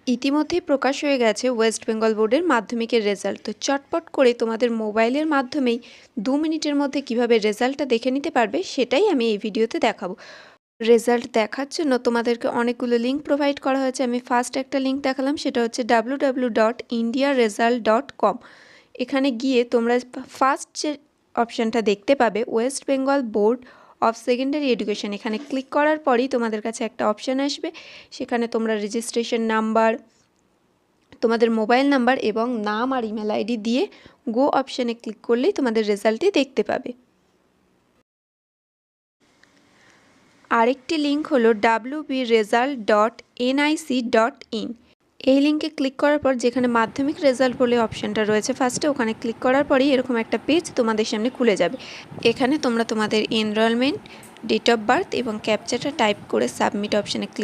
ইতিমধ্যেই প্রকাশ হয়ে গেছে ওয়েস্ট বেঙ্গল বোর্ডের মাধ্যমিকের রেজাল্ট। তো চটপট করে তোমাদের মোবাইলের মাধ্যমেই 2 মিনিটের মধ্যে কিভাবে রেজাল্টটা দেখে নিতে পারবে সেটাই আমি এই ভিডিওতে দেখাবো। রেজাল্ট দেখার জন্য তোমাদেরকে অনেকগুলো লিঙ্ক প্রোভাইড করা হয়েছে। আমি ফার্স্ট একটা লিঙ্ক দেখালাম, সেটা হচ্ছে www.indiaresult.com। এখানে গিয়ে তোমরা ফার্স্ট যে অপশানটা দেখতে পাবে West Bengal board of secondary education, এখানে ক্লিক করার পরেই তোমাদের কাছে একটা অপশান আসবে। সেখানে তোমরা রেজিস্ট্রেশন নাম্বার, তোমাদের মোবাইল নাম্বার এবং নাম আর ইমেল আইডি দিয়ে গো অপশানে ক্লিক করলেই তোমাদের রেজাল্টটি দেখতে পাবে। আরেকটি লিঙ্ক হলো wbresult.nic.in। এই লিঙ্কে ক্লিক করার পর যেখানে মাধ্যমিক রেজাল্ট বলে অপশানটা রয়েছে ফার্স্টে, ওখানে ক্লিক করার পরেই এরকম একটা পেজ তোমাদের সামনে খুলে যাবে। এখানে তোমরা তোমাদের এনরোলমেন্ট, ডেট অফ বার্থ এবং ক্যাপচাটা টাইপ করে সাবমিট অপশানে ক্লিক